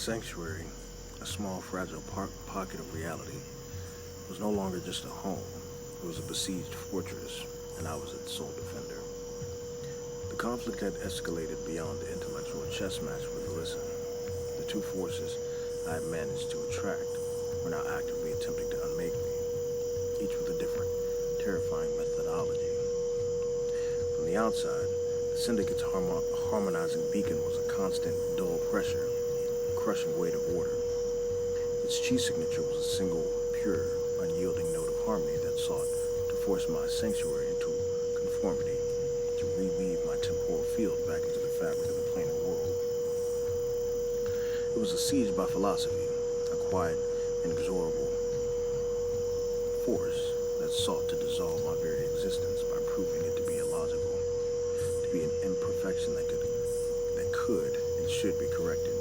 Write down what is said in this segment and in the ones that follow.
sanctuary, a small, fragile pocket of reality, was no longer just a home. It was a besieged fortress, and I was its sole defender. The conflict had escalated beyond the intellectual chess match with Alyssa. The two forces I had managed to attract were now actively attempting to unmake me, each with a different, terrifying methodology. From the outside, the Syndicate's harmonizing beacon was a constant, dull pressure, a crushing weight of order. Its chi signature was a single, pure, unyielding note of harmony that sought to force my sanctuary into conformity, to reweave my temporal field back into the fabric of the planar world. It was a siege by philosophy, a quiet, inexorable force that sought to dissolve my very existence by proving it to be illogical, to be an imperfection that could and should be corrected.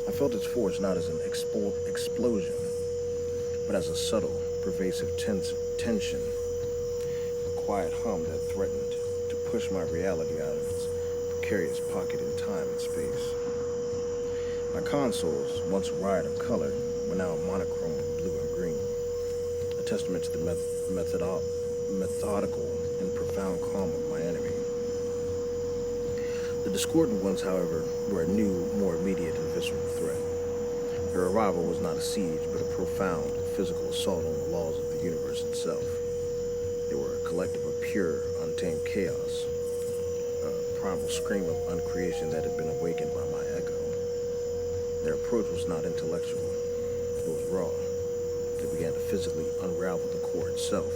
I felt its force not as an explosion, but as a subtle, pervasive tension, a quiet hum that threatened to push my reality out of its precarious pocket in time and space. My consoles, once a riot of color, were now a monochrome of blue and green, a testament to the methodical and profound calm of my enemy. The discordant ones, however, were a new, more immediate and visceral threat. Their arrival was not a siege, but a profound physical assault on the laws of the universe itself. They were a collective of pure, untamed chaos, a primal scream of uncreation that had been awakened by my echo. Their approach was not intellectual, it was raw. They began to physically unravel the core itself,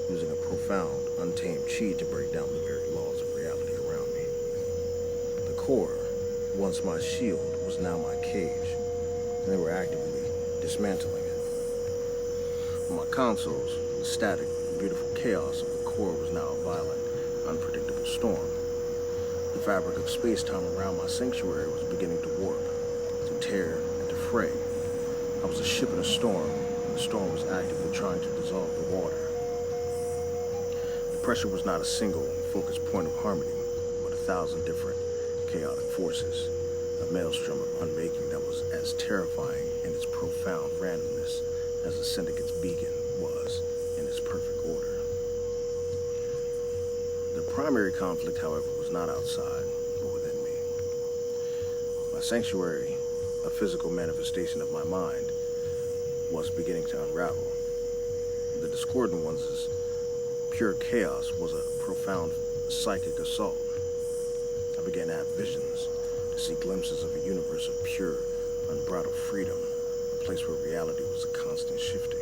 using a profound, untamed chi to break down the very laws of reality around me. The core, once my shield, was now my cage, and they were actively dismantling it. On my consoles, the static, beautiful chaos of the core was now a violent, unpredictable storm. The fabric of space-time around my sanctuary was beginning to warp, to tear, and to fray. I was a ship in a storm, and the storm was actively trying to dissolve the water. The pressure was not a single, focused point of harmony, but 1,000 different, chaotic forces, a maelstrom of unmaking that was as terrifying in its profound randomness as the Syndicate's beacon was in its perfect order. The primary conflict, however, was not outside, but within me. My sanctuary, a physical manifestation of my mind, was beginning to unravel. The discordant ones' pure chaos was a profound psychic assault. I began to have visions, to see glimpses of a universe of pure, unbridled freedom, a place where reality was a constant shifting.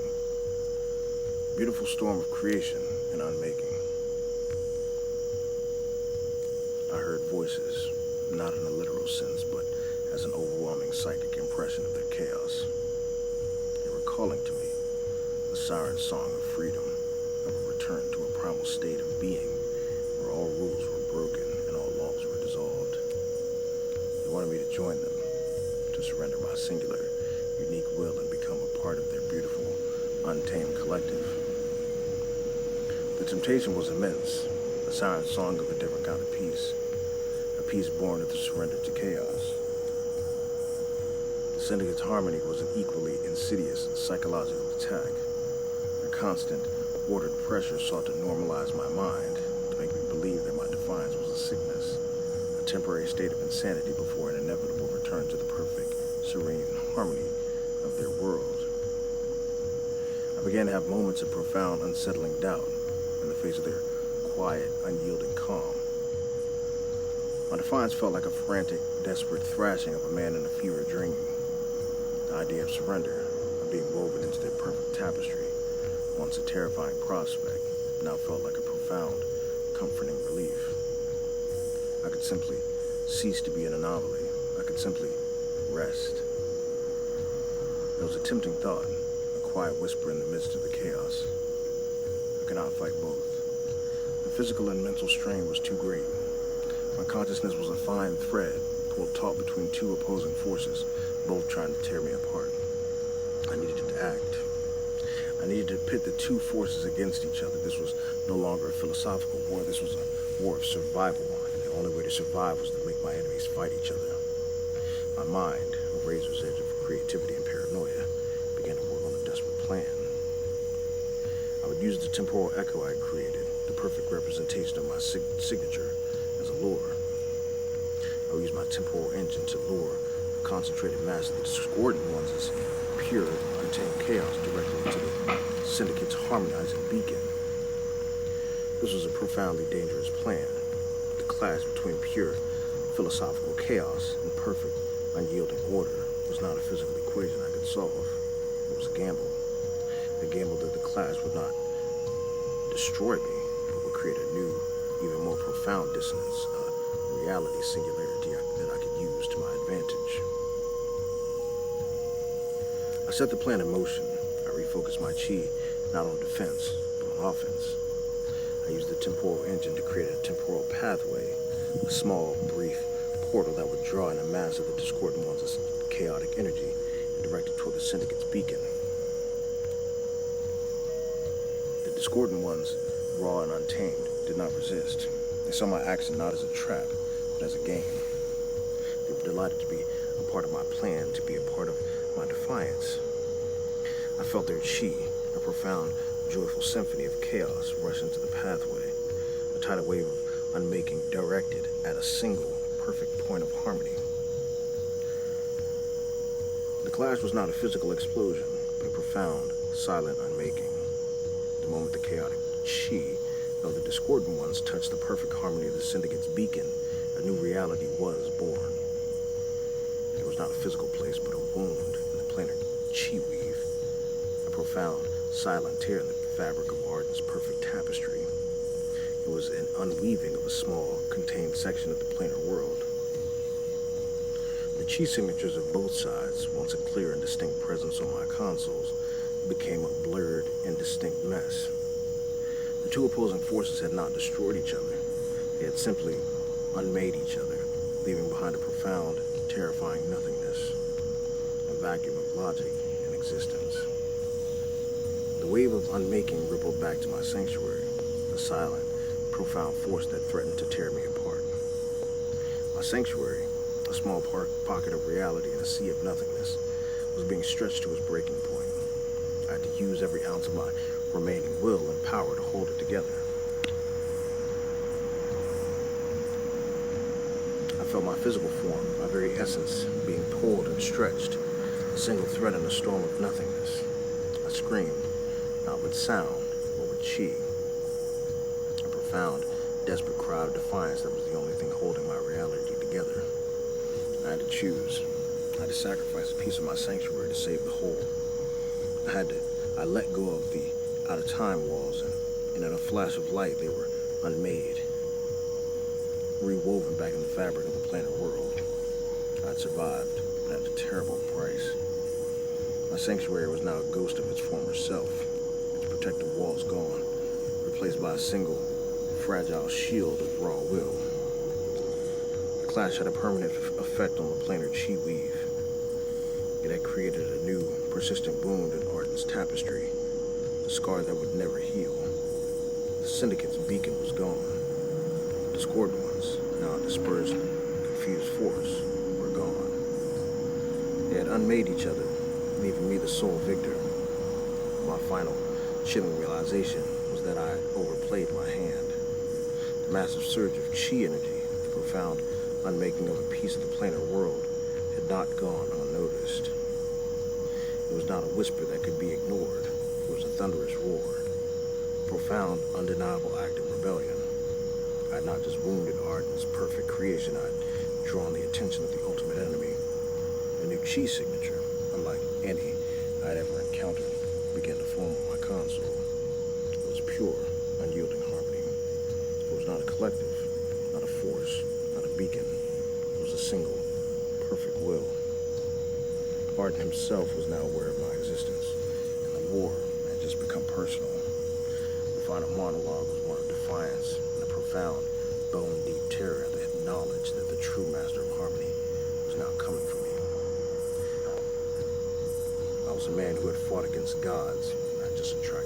A beautiful storm of creation and unmaking. I heard voices, not in a literal sense, but as an overwhelming psychic impression of their chaos. They were calling to me, a siren song of freedom, of a return to a primal state of being, where all rules were broken and all laws were dissolved. They wanted me to join them, to surrender my singular, unique will and become a part of their beautiful, untamed collective. The temptation was immense, a siren song of a different kind of peace, a peace born of the surrender to chaos. The Syndicate's harmony was an equally insidious psychological attack. A constant, ordered pressure sought to normalize my mind, to make me believe that my defiance was a sickness, a temporary state of insanity before an inevitable return to the perfect, serene harmony of their world. I began to have moments of profound, unsettling doubt in the face of their quiet, unyielding calm. My defiance felt like a frantic, desperate thrashing of a man in a fever dream. The idea of surrender, of being woven into their perfect tapestry, once a terrifying prospect, now felt like a profound, comforting relief. I could simply cease to be an anomaly. I could simply rest. There was a tempting thought, a quiet whisper in the midst of the chaos. I could not fight both. The physical and mental strain was too great. My consciousness was a fine thread pulled taut between two opposing forces, both trying to tear me apart. I needed to act. I needed to pit the two forces against each other. This was no longer a philosophical war. This was a war of survival. And the only way to survive was to make my enemies fight each other. My mind, a razor's edge of creativity and paranoia, began to work on a desperate plan. I would use the temporal echo I had created, the perfect representation of my signature, as a lure. I would use my temporal engine to lure a concentrated mass of the discordant ones as pure, untamed chaos directly into the Syndicate's harmonizing beacon. This was a profoundly dangerous plan. The clash between pure, philosophical chaos and perfect, unyielding order was not a physical equation I could solve. It was a gamble. A gamble that the clash would not destroy me, but would create a new, even more profound dissonance, a reality singularity that I could use to my advantage. I set the plan in motion. I refocused my chi not on defense, but on offense. I used the temporal engine to create a temporal pathway, a small, brief portal that would draw in a mass of the discordant one's chaotic energy and direct it toward the Syndicate's beacon. The discordant ones, raw and untamed, did not resist. They saw my action not as a trap, but as a game. They were delighted to be a part of my plan, to be a part of my defiance. I felt their chi, a profound, joyful symphony of chaos, rush into the pathway, a tidal wave of unmaking directed at a single, perfect point of harmony. The clash was not a physical explosion, but a profound, silent unmaking. The moment the chaotic chi of the discordant ones touched the perfect harmony of the Syndicate's beacon, a new reality was born. It was not a physical place, but a wound in the planar chi weave, a profound, silent tear in the fabric of Arden's perfect tapestry. It was an unweaving of a small, contained section of the planar world. The chi signatures of both sides, once a clear and distinct presence on my consoles, became a blurred, indistinct mess. The two opposing forces had not destroyed each other. They had simply unmade each other, leaving behind a profound, terrifying nothingness, a vacuum of logic and existence. The wave of unmaking rippled back to my sanctuary, a silent, profound force that threatened to tear me apart. My sanctuary, a small pocket of reality in a sea of nothingness, was being stretched to its breaking point. I had to use every ounce of my remaining will and power to hold it together. I felt my physical form, my very essence, being pulled and stretched, a single thread in a storm of nothingness. I screamed, not with sound, but with chi. A profound, desperate cry of defiance that was the only thing holding my reality together. I had to choose. I had to sacrifice a piece of my sanctuary to save the whole. I let go of the out-of-time walls, and in a flash of light, they were unmade, rewoven back in the fabric of the planar world. I'd survived, but at a terrible price. My sanctuary was now a ghost of its former self, its protective walls gone, replaced by a single, fragile shield of raw will. The clash had a permanent effect on the planar chi weave. It had created a new, persistent wound in Arden's tapestry, a scar that would never heal. The Syndicate's beacon was gone. The discordant ones, now a dispersed, confused force, were gone. They had unmade each other, leaving me the sole victor. My final, chilling realization was that I had overplayed my hand. The massive surge of chi energy, the profound unmaking of a piece of the planar world, had not gone unnoticed. It was not a whisper that could be ignored. It was a thunderous roar, a profound, undeniable act of rebellion. I had not just wounded Arden's perfect creation, I had drawn the attention of the ultimate enemy. A new chi signature, unlike any I'd ever encountered, began to form on my console. It was pure, unyielding harmony. It was not a collective, not a force, not a beacon. It was a single, perfect will. Arden himself was now aware of my existence, and the war had just become personal. The final monologue was one of defiance and a profound, bone-deep terror at the knowledge that the true master of harmony was now coming for me. I was a man who had fought against gods, not just a track